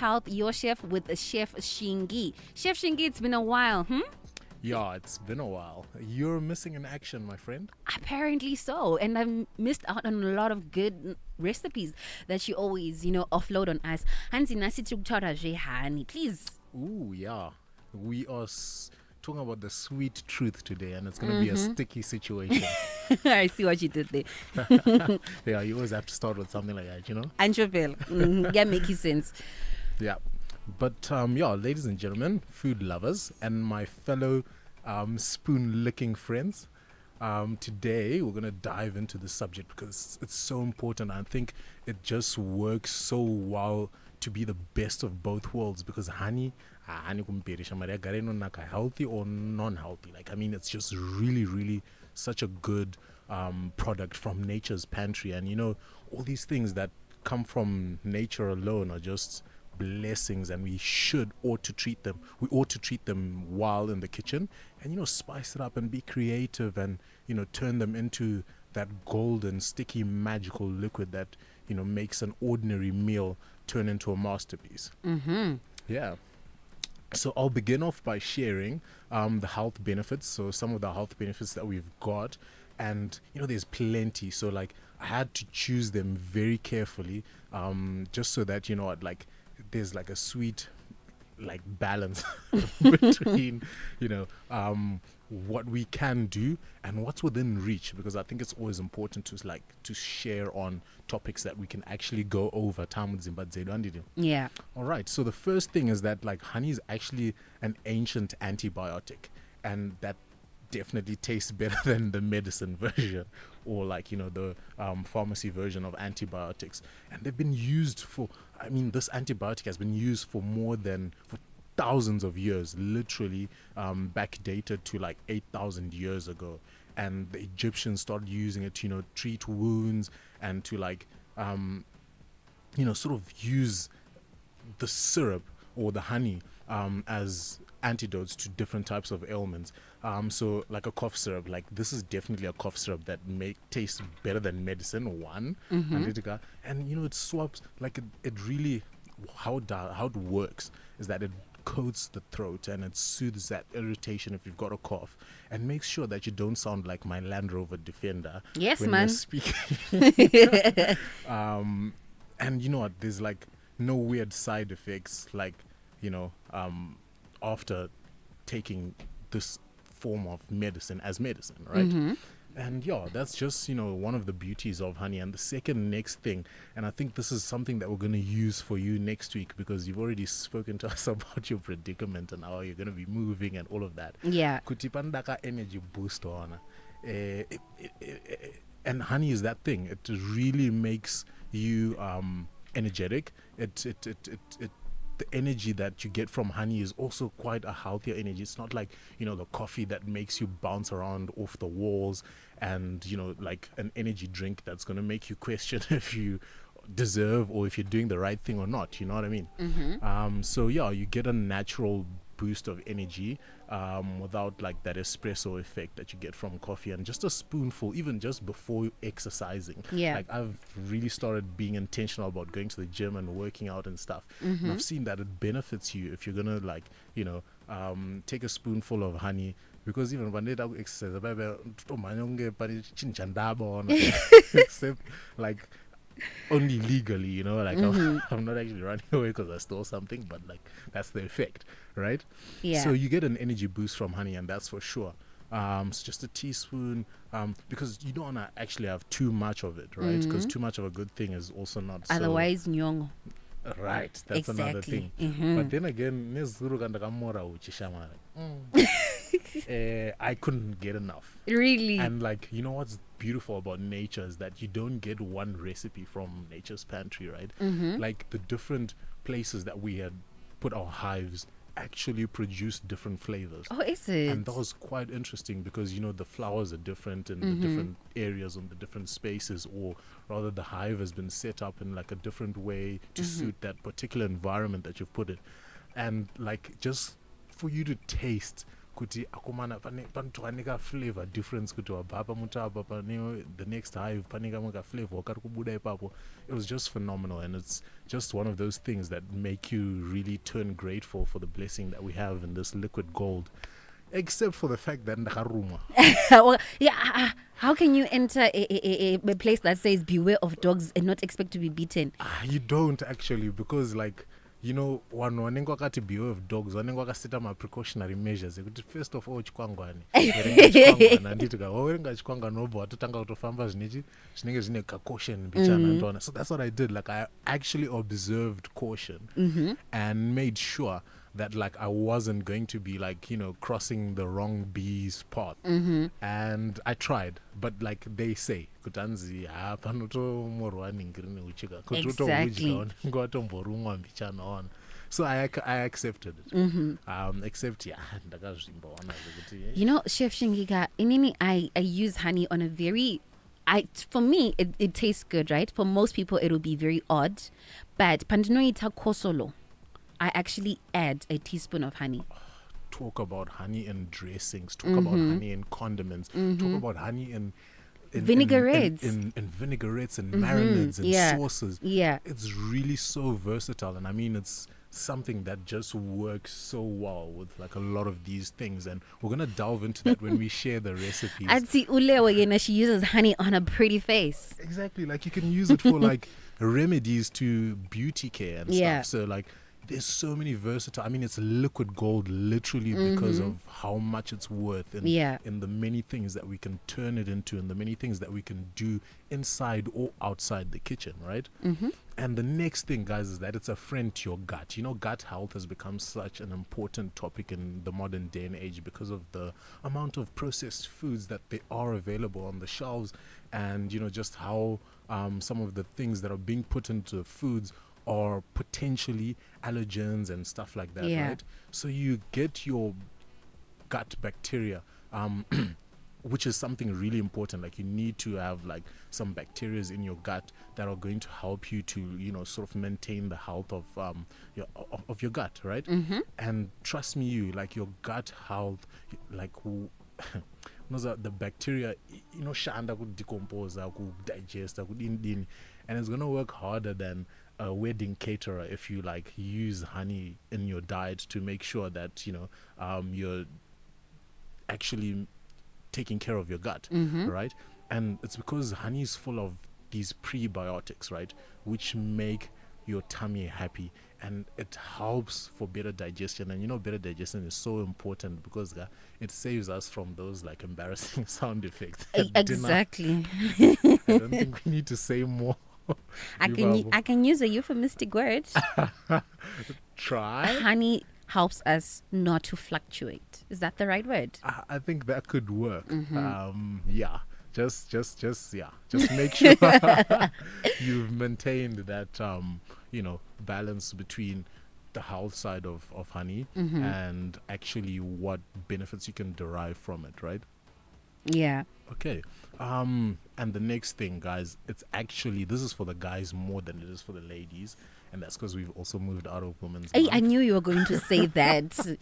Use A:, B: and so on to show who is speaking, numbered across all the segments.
A: Health, your chef with Chef Shingi. Chef Shingi, it's been a while,
B: Yeah, it's been a while. You're missing in action, my friend.
A: Apparently so. And I've missed out on a lot of good recipes that you always, offload on us. Hansi nasi tukutara je hani, please.
B: Ooh, yeah. We are talking about the sweet truth today, and it's going to be a sticky situation.
A: I see what you did there.
B: Yeah, you always have to start with something like that, you know?
A: Anchovel. Yeah, making sense.
B: Yeah. But, yeah, ladies and gentlemen, food lovers, and my fellow spoon-licking friends, today we're going to dive into the subject because it's so important. I think it just works so well to be the best of both worlds, because honey healthy or non-healthy. Like, I mean, it's just really such a good product from nature's pantry. And all these things that come from nature alone are just blessings, and we ought to treat them while in the kitchen, and spice it up and be creative, and turn them into that golden sticky magical liquid that makes an ordinary meal turn into a masterpiece. Yeah. So I'll begin off by sharing the health benefits. So some of the health benefits that we've got, and there's plenty. So like I had to choose them very carefully, just so that there's like a sweet balance between what we can do and what's within reach, because I think it's always important to share on topics that we can actually go over.
A: Yeah.
B: All right, so the first thing is that honey is actually an ancient antibiotic, and that definitely tastes better than the medicine version, or the pharmacy version of antibiotics. And they've been used this antibiotic has been used for thousands of years, literally backdated to 8,000 years ago. And the Egyptians started using it to treat wounds, and to sort of use the syrup or the honey as antidotes to different types of ailments. So like a cough syrup, this is definitely a cough syrup that tastes better than medicine, one. And it swaps, it really, how it works is that it coats the throat, and it soothes that irritation if you've got a cough, and makes sure that you don't sound like my Land Rover Defender.
A: Yes,
B: when
A: man.
B: You're speaking. And there's no weird side effects after taking this form of medicine as medicine, right? And yeah, that's just one of the beauties of honey. And the next thing, and I think this is something that we're going to use for you next week, because you've already spoken to us about your predicament and how you're going to be moving and all of that.
A: Yeah.
B: Kutipandaka energy boost on. And honey is that thing. It really makes you energetic. The energy that you get from honey is also quite a healthier energy. It's not like the coffee that makes you bounce around off the walls, and an energy drink that's going to make you question if you deserve or if you're doing the right thing or not. You know what I mean? So yeah, you get a natural boost of energy without that espresso effect that you get from coffee, and just a spoonful even just before exercising.
A: Yeah.
B: I've really started being intentional about going to the gym and working out and stuff, and I've seen that it benefits you if you're gonna take a spoonful of honey, because even when they exercise except only legally, I'm not actually running away because I stole something, but that's the effect, right?
A: Yeah.
B: So you get an energy boost from honey, and that's for sure. So just a teaspoon, because you don't want to actually have too much of it, right? Because too much of a good thing is also not so.
A: Otherwise, nyongo.
B: Right, that's another thing.
A: Mm-hmm.
B: But then again, I couldn't get enough.
A: Really?
B: And what's beautiful about nature is that you don't get one recipe from nature's pantry, right? The different places that we had put our hives actually produce different flavors.
A: Oh, is it?
B: And that was quite interesting, because the flowers are different in the different areas, on the different spaces, or rather the hive has been set up in a different way to suit that particular environment that you've put it. And just for you to taste kuti akomana panotowanika flavor difference kuti wabva pamutapa pane the next hive pane kamwe ka flavor wakati kubuda ipapo. It was just phenomenal, and it's just one of those things that make you really turn grateful for the blessing that we have in this liquid gold, except for the fact that ndakarumwa.
A: Well, yeah, how can you enter a place that says beware of dogs and not expect to be beaten?
B: You don't actually, because like, you know, vanhu vanenge vakati beware of dogs vanenge vakaseta maprecautionary measures ekuti first of all chikwangwani verenga chikwangwani handiti waverenga chikwangwani wobva watotanga kutofamba zvinenge zvine caution mbichana ndoona. So that's what I did. Like I actually observed caution and made sure that like I wasn't going to be like, you know, crossing the wrong bee's path. And I tried, but like they say kutanzi panotomorwa ningirine uchika
A: Exactly.
B: ngotomborumwa mbichana ona. So I accepted it. Except ndakazvimba ona kuti
A: You know, Chef Shingiga, inini I use honey on a very for me it tastes good, right? For most people it'll be very odd, but pandinoita kosolo, I actually add a teaspoon of honey.
B: talk about honey in dressings, talk about honey in condiments, talk about honey in
A: Vinaigrettes.
B: in vinaigrettes and marinades and sauces.
A: Yeah.
B: It's really so versatile, and I mean it's something that just works so well with like a lot of these things, and we're gonna delve into that when we share the recipes.
A: I'd see Ulewa, you know, she uses honey on a pretty face.
B: Exactly, like you can use it for like remedies to beauty care and stuff. So like there's so many versatile. I mean, it's liquid gold literally because of how much it's worth and in the many things that we can turn it into and the many things that we can do inside or outside the kitchen, right? And the next thing, guys, is that it's a friend to your gut. You know, gut health has become such an important topic in the modern day and age because of the amount of processed foods that they are available on the shelves, and you know just how some of the things that are being put into foods are potentially allergens and stuff like that, right? So you get your gut bacteria, which is something really important. Like you need to have like some bacteria in your gut that are going to help you to, you know, sort of maintain the health of your gut, right? And trust me, like your gut health, like the bacteria, you know, shanda could decompose, could digest, could din, and it's gonna work harder than a wedding caterer if you like use honey in your diet to make sure that, you know, you're actually taking care of your gut, right? And it's because honey is full of these prebiotics, right, which make your tummy happy, and it helps for better digestion. And you know, better digestion is so important because it saves us from those like embarrassing sound effects at
A: Exactly.
B: dinner. I don't think we need to say more.
A: I can use a euphemistic word.
B: Try.
A: Honey helps us not to fluctuate. Is that the right word?
B: I think that could work. Yeah. Just make sure you've maintained that you know, balance between the health side of honey and actually what benefits you can derive from it, right?
A: Yeah.
B: Okay. And the next thing, guys, it's actually, this is for the guys more than it is for the ladies, and that's because we've also moved out of women's
A: Hey,
B: month.
A: I knew you were going to say that.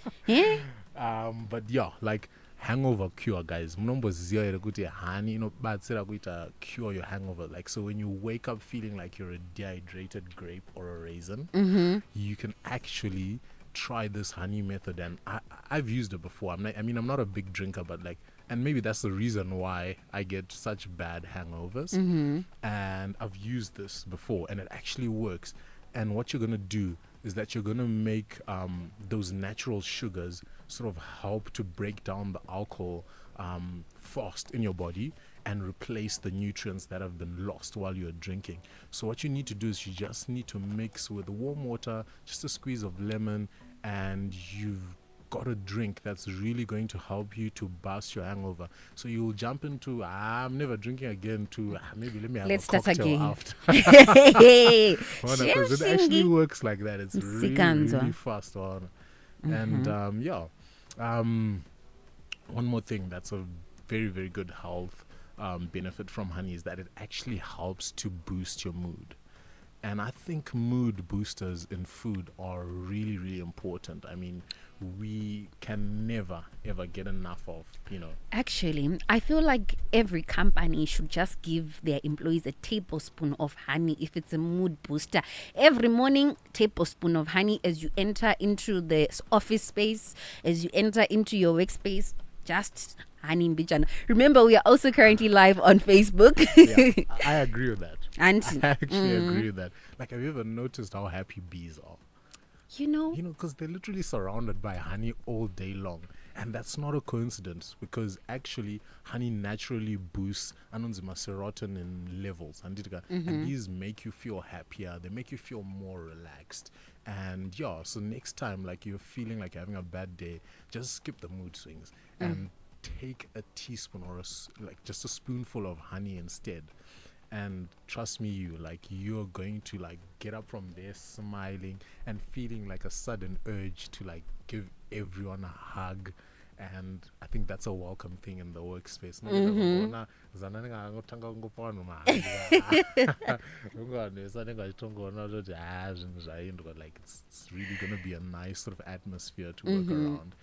B: But yeah, like hangover cure, guys. Munomboziva here kuti honey inobatsira kuita cure your hangover. Like, so when you wake up feeling like you're a dehydrated grape or a raisin, you can actually try this honey method. And I've used it before. I'm not a big drinker, but like, and maybe that's the reason why I get such bad hangovers. And I've used this before, and it actually works. And what you're gonna do is that you're gonna make those natural sugars sort of help to break down the alcohol fast in your body and replace the nutrients that have been lost while you're drinking. So what you need to do is you just need to mix with warm water, just a squeeze of lemon, and you've got a drink that's really going to help you to bust your hangover. So you'll jump into I'm never drinking again to maybe let me have
A: Let's
B: a
A: start
B: cocktail
A: again.
B: after.
A: Hey,
B: Because it actually works like that. It's really,
A: Msikanzwa.
B: really fast on. And one more thing that's a very, very good health benefit from honey is that it actually helps to boost your mood. And I think mood boosters in food are really, really important. I mean, we can never, ever get enough of,
A: Actually, I feel like every company should just give their employees a tablespoon of honey if it's a mood booster. Every morning, tablespoon of honey as you enter into the office space, as you enter into your workspace. Just honey mbijana. Remember, we are also currently live on Facebook.
B: yeah, I agree with that.
A: And
B: I actually agree with that. Like, have you ever noticed how happy bees are?
A: you know,
B: Because they're literally surrounded by honey all day long. And that's not a coincidence, because actually honey naturally boosts anonzima serotonin levels. And these make you feel happier. They make you feel more relaxed. And yeah, so next time, like, you're feeling like you're having a bad day, just skip the mood swings and take a teaspoon or like just a spoonful of honey instead. And trust me, you're going to like get up from there smiling and feeling like a sudden urge to like give everyone a hug. And I think that's a welcome thing in the workspace. Like, it's really gonna be a nice sort of atmosphere to work around.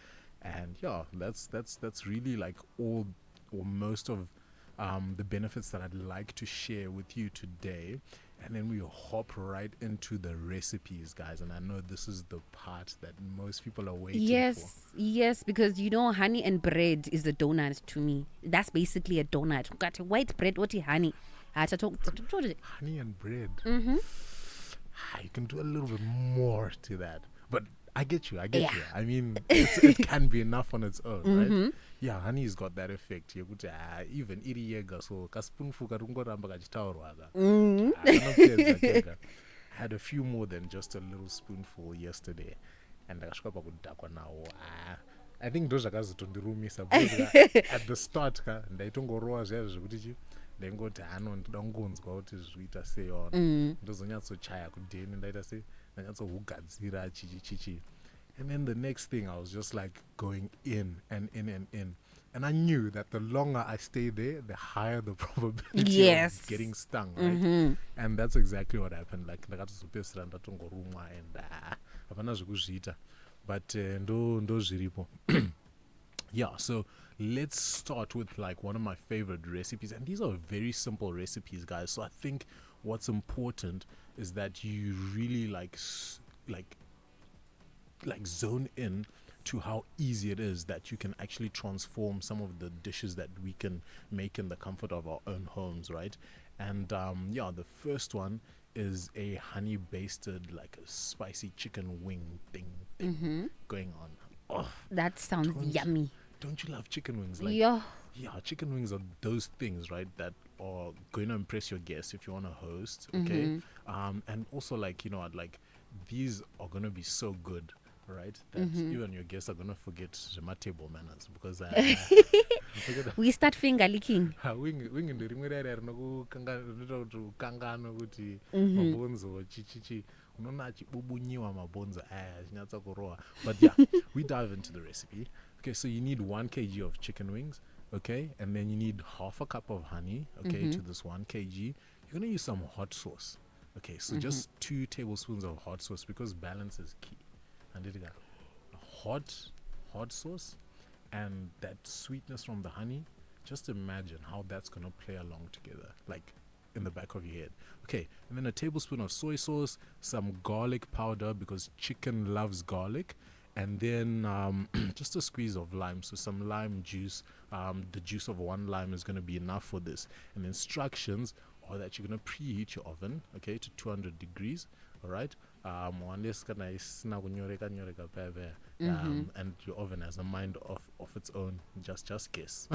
B: And yeah, that's really like all or most of the benefits that I'd like to share with you today. And then we hop right into the recipes, guys. And I know this is the part that most people are waiting for.
A: Yes, because honey and bread is a donut to me. That's basically a donut. Got a white bread, what is honey?
B: Honey and bread. You can do a little bit more to that. But I get you. I mean, it can be enough on its own, right? Yeah, honey's got that effect. Even iri yega, so kaspoonful karungoramba kachitaurwaga. Had a few more than just a little spoonful yesterday, and ndakasvika pakudhakwa nawo. I think ndo zvakazotondirumisa at the start ndaitongorova zviya zvekuti chi ndaingoti ndoda kungonzwa kuti zviita sei ndozonyatsochaya kudheni ndaita sei ndanyatsohugadzira chichi. And then the next thing, I was just like going in and in and in. And I knew that the longer I stay there, the higher the probability of getting stung, right? And that's exactly what happened. Like, ndakatozopedzisira ndatongorumwa and hapana zvekuzviita. But ndo zviripo. Yeah, so let's start with like one of my favorite recipes. And these are very simple recipes, guys. So I think what's important is that you really like zone in to how easy it is that you can actually transform some of the dishes that we can make in the comfort of our own homes, right? And the first one is a honey basted, like a spicy chicken wing thing going on. Oh,
A: that sounds yummy.
B: Don't you love chicken wings?
A: Yeah,
B: chicken wings are those things, right, that are going to impress your guests if you want to host, okay? And also, like, these are going to be so good, right, that even your guests are going to forget the table manners, because
A: we start finger licking.
B: wing ndo rimwe rari rinokuita kuti ukangano kuti mabonzo chichichi unoona achibubunyiwa mabonzo aya achinyatsa kurohwa. But yeah, we dive into the recipe. Okay, so you need 1 kg of chicken wings, okay, and then you need half a cup of honey, okay, to this 1 kg. You're going to use some hot sauce. Okay, so just 2 tablespoons of hot sauce, because balance is key. And it got hot sauce and that sweetness from the honey. Just imagine how that's going to play along together, like in the back of your head. Okay, and then a tablespoon of soy sauce, some garlic powder, because chicken loves garlic, and then just a squeeze of lime, so some lime juice. The juice of 1 lime is going to be enough for this. And the instructions are that you're going to preheat your oven, okay, to 200 degrees, all right? And your oven has a mind of its own, just guess.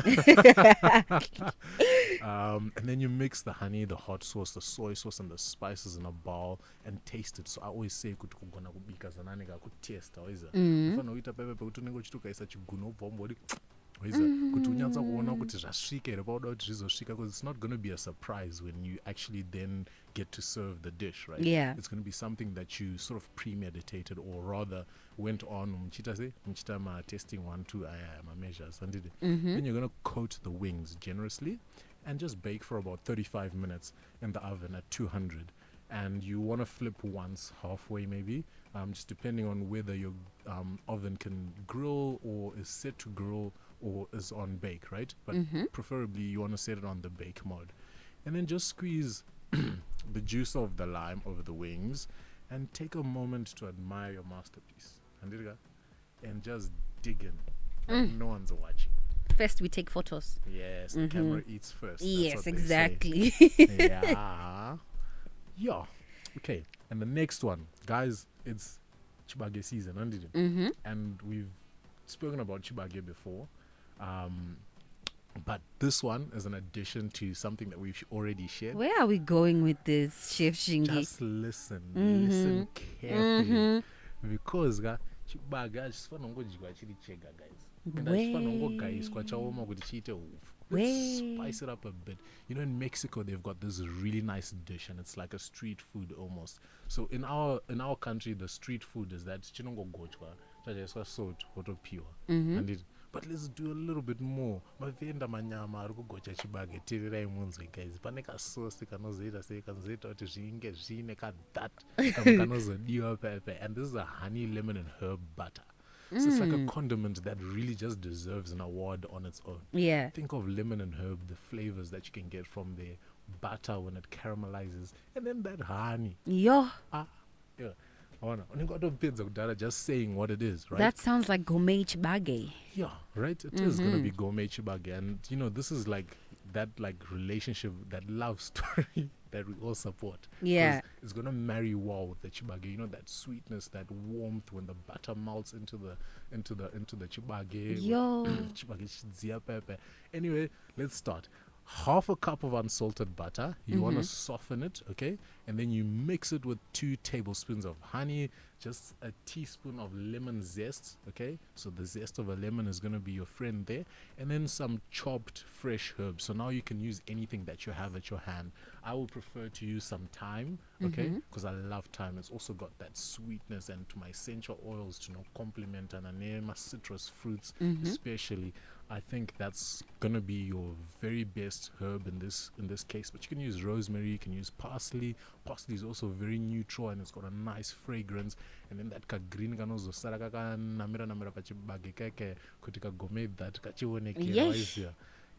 B: And then you mix the honey, the hot sauce, the soy sauce, and the spices in a bowl and taste it. So I always say kuti kugona kubika zanani kakutesta oiza ufana uita pepe pekuti unenge uchitokaisa chiguno ubva umbori oiza kuti unyatsa kuona kuti zvasvika here pauda kuti zvizosvika, because it's not going to be a surprise when you actually then get to serve the dish, right?
A: Yeah,
B: it's going to be something that you sort of premeditated, or rather went on mchita ma testing 1 2 my measures and then you're going to coat the wings generously and just bake for about 35 minutes in the oven at 200. and you want to flip once halfway maybe, just depending on whether your oven can grill or is set to grill or is on bake, right? But preferably you want to set it on the bake mode, and then just squeeze the juice of the lime over the wings and take a moment to admire your masterpiece. And just dig in. Like no one's watching.
A: First, we take photos.
B: Yes, the camera eats first. That's
A: Yes,
B: what they
A: exactly.
B: say. Yeah. Yeah. Okay. And the next one, guys, it's chibage season, and we've spoken about chibage before. But this one is an addition to something that we've already shared.
A: Where are we going with this, Chef Shingi?
B: Just listen carefully, because chibage achifana kungodyiwa chiri chega, guys. And achifana kungogaiswa chaoma kuti chiite ufu. Let's spice it up a bit. You know, in Mexico they've got this really nice dish, and it's like a street food almost. So in our country, the street food is that chinongo gochwa chajaiswa salt wotopiwa, but let's do a little bit more. Mavenda manyama ari kugocha chibage tirirai munzwe, guys. Pane kasosi kanozoita sei kanozoita kuti zvinge zvine kadhat kanozodiwa pepe, and this is a honey, lemon and herb butter. So it's like a condiment that really just deserves an award on its own.
A: Yeah.
B: Think of lemon and herb, the flavors that you can get from the butter when it caramelizes, and then that honey.
A: Yo.
B: Yeah. Just saying what it is, right?
A: That sounds like gourmet chibage.
B: Yeah, right? It is going to be gourmet chibage. And, you know, this is like that relationship, that love story that we all support.
A: Yeah.
B: It's going to marry well with the chibage. You know, that sweetness, that warmth when the butter melts into the chibage.
A: Yo.
B: Chibage shizia pepe. Anyway, let's start. Half a cup of unsalted butter. You want to soften it, okay? And then you mix it with 2 tablespoons of honey, just a teaspoon of lemon zest, okay? So the zest of a lemon is going to be your friend there. And then some chopped fresh herbs. So now you can use anything that you have at your hand. I would prefer to use some thyme, okay? Because I love thyme. It's also got that sweetness, and to my essential oils to complement and anema citrus fruits especially. I think that's gonna be your very best herb in this case. But you can use rosemary, you can use parsley. Parsley is also very neutral, and it's got a nice fragrance. And then that green kanozo saraka namira pachibage keke kutika gourmet that kachioneke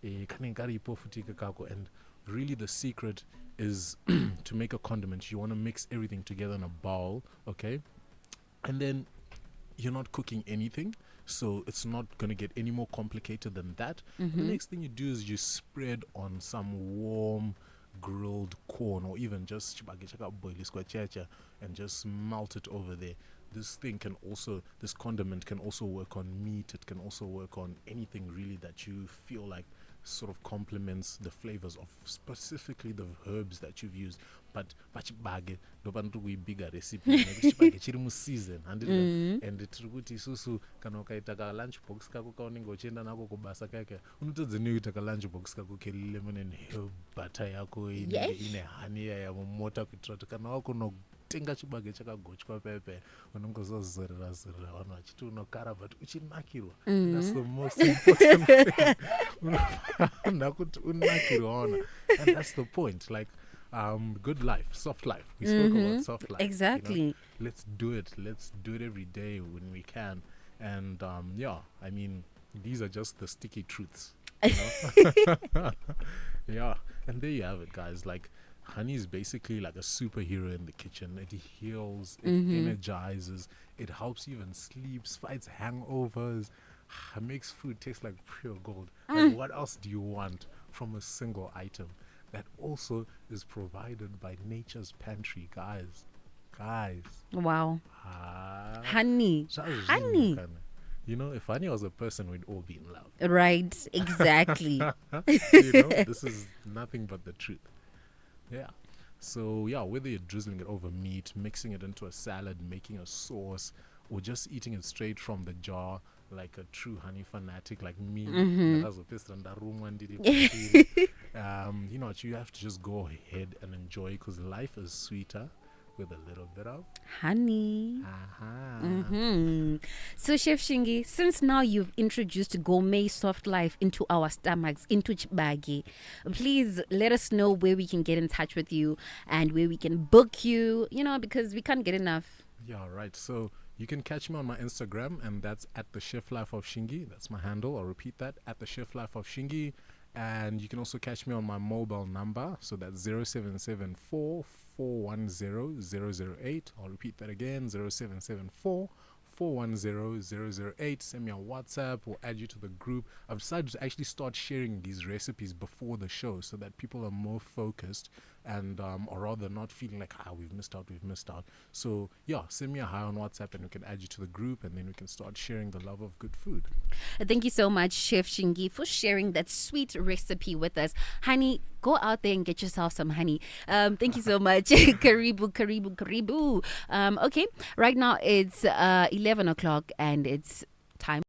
B: karipo futika kako. And really the secret is to make a condiment. You want to mix everything together in a bowl, okay? And then you're not cooking anything, so it's not going to get any more complicated than that. The next thing you do is you spread on some warm grilled corn, or even just and just melt it over there. This condiment can also work on meat. It can also work on anything really that you feel like sort of complements the flavors of specifically the herbs that you've used. But pachibage ndopanduku bigger recipe chibage chiri mu season and tiri kuti isusu kana ukaita ka lunch box kako kaunenge uchienda nako kubasa kake unotodzenewo kuita ka lunch box kako ke lemon and herb butter yako ine honey yamumota kuitira kuti kana wakunotenga chibage chakagochwa pepe unongozozorera vanhu vachiti unokara but uchinakirwa. That's the most important thing. Nakuti unakirwa ona, and that's the point. Like good life, soft life. We spoke about soft life.
A: Exactly.
B: You know? Let's do it. Let's do it every day when we can. And yeah, I mean, these are just the sticky truths. You know? Yeah, and there you have it, guys. Like, honey is basically like a superhero in the kitchen. It heals, it energizes, it helps you even sleeps, fights hangovers, makes food taste like pure gold. Like, what else do you want from a single item that also is provided by nature's pantry, guys?
A: Wow. Honey.
B: You know, if honey was a person, we'd all be in love.
A: Right, exactly.
B: You know, this is nothing but the truth. Yeah. So, yeah, whether you're drizzling it over meat, mixing it into a salad, making a sauce, or just eating it straight from the jar, like a true honey fanatic like me, you know what, you have to just go ahead and enjoy, because life is sweeter with a little bit of
A: honey. So, Chef Shingi, since now you've introduced gourmet soft life into our stomachs, into Chibagi, please let us know where we can get in touch with you and where we can book you, because we can't get enough.
B: Yeah, right. So you can catch me on my Instagram, and that's at the Chef Life of Shingi. That's my handle. I'll repeat that, at the Chef Life of Shingi. And you can also catch me on my mobile number. So that's 0774 410 008. I'll repeat that again, 0774 410 008. Send me a WhatsApp. We'll add you to the group. I've decided to actually start sharing these recipes before the show so that people are more focused and or rather not feeling like we've missed out. So yeah, send me a hi on WhatsApp and we can add you to the group, and then we can start sharing the love of good food.
A: Thank you so much, Chef Shingi, for sharing that sweet recipe with us. Honey, go out there and get yourself some honey. Thank you so much. Karibu. Okay, right now it's 11 o'clock and it's time